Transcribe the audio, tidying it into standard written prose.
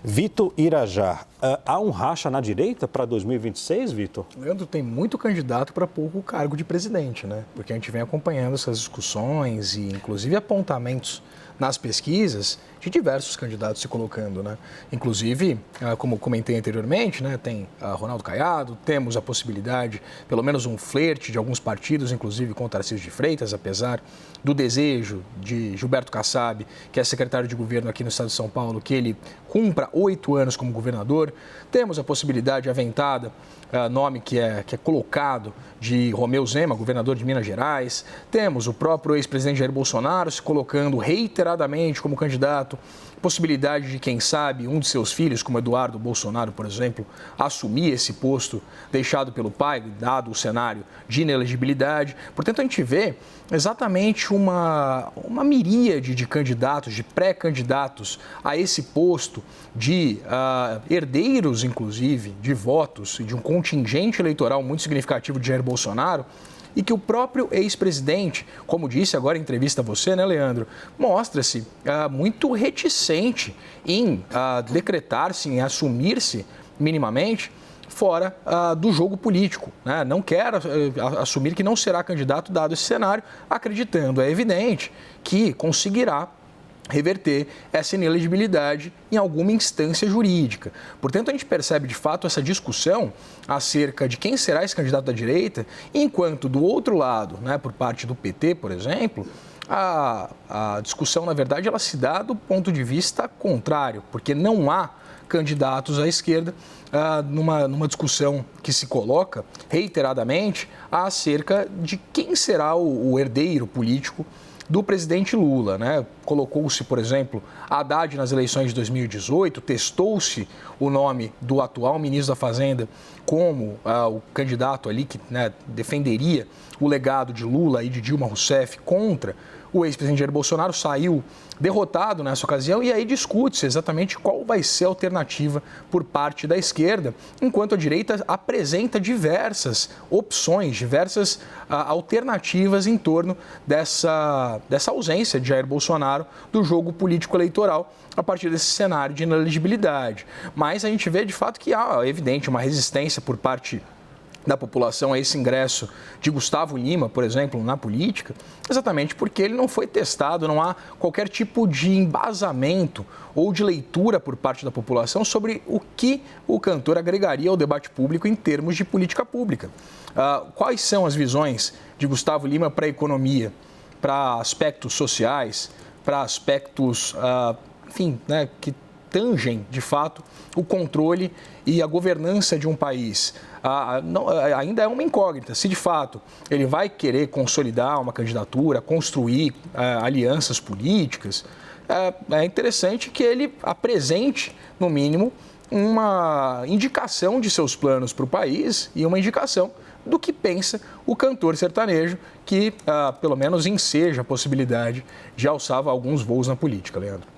Vitor Irajá, há um racha na direita para 2026, Vitor? Leandro, tem muito candidato para pouco cargo de presidente, né? Porque a gente vem acompanhando essas discussões e, inclusive, apontamentos nas pesquisas de diversos candidatos se colocando, né? Inclusive, como comentei anteriormente, né, tem Ronaldo Caiado, temos a possibilidade, pelo menos um flerte de alguns partidos, inclusive com Tarcísio de Freitas, apesar do desejo de Gilberto Kassab, que é secretário de governo aqui no estado de São Paulo, que ele cumpra 8 anos como governador. Temos a possibilidade aventada, nome que é colocado, de Romeu Zema, governador de Minas Gerais. Temos o próprio ex-presidente Jair Bolsonaro se colocando reiteradamente como candidato. Possibilidade de, quem sabe, um de seus filhos, como Eduardo Bolsonaro, por exemplo, assumir esse posto deixado pelo pai, dado o cenário de inelegibilidade. Portanto, a gente vê exatamente uma miríade de candidatos, de pré-candidatos a esse posto, de herdeiros, inclusive, de votos e de um contingente eleitoral muito significativo de Jair Bolsonaro, e que o próprio ex-presidente, como disse agora em entrevista a você, né, Leandro, mostra-se muito reticente em decretar-se, em assumir-se minimamente fora do jogo político, né? Não quer assumir que não será candidato dado esse cenário, acreditando, é evidente, que conseguirá reverter essa inelegibilidade em alguma instância jurídica. Portanto, a gente percebe de fato essa discussão acerca de quem será esse candidato da direita, enquanto do outro lado, né, por parte do PT, por exemplo, a discussão, na verdade, ela se dá do ponto de vista contrário, porque não há candidatos à esquerda numa discussão que se coloca reiteradamente acerca de quem será o herdeiro político do presidente Lula, né? Colocou-se, por exemplo, Haddad nas eleições de 2018, testou-se o nome do atual ministro da Fazenda como o candidato ali que, né, defenderia o legado de Lula e de Dilma Rousseff contra o ex-presidente Jair Bolsonaro, saiu derrotado nessa ocasião, e aí discute-se exatamente qual vai ser a alternativa por parte da esquerda, enquanto a direita apresenta diversas opções, diversas alternativas em torno dessa ausência de Jair Bolsonaro do jogo político-eleitoral a partir desse cenário de inelegibilidade. Mas a gente vê de fato que há, é evidente, uma resistência por parte da população a esse ingresso de Gustavo Lima, por exemplo, na política, exatamente porque ele não foi testado, não há qualquer tipo de embasamento ou de leitura por parte da população sobre o que o cantor agregaria ao debate público em termos de política pública. Quais são as visões de Gustavo Lima para a economia, para aspectos sociais, para aspectos, enfim, né, que tangem, de fato, o controle e a governança de um país. Ainda é uma incógnita se, de fato, ele vai querer consolidar uma candidatura, construir alianças políticas. É interessante que ele apresente, no mínimo, uma indicação de seus planos para o país e uma indicação do que pensa o cantor sertanejo, que, pelo menos, enseja a possibilidade de alçar alguns voos na política, Leandro.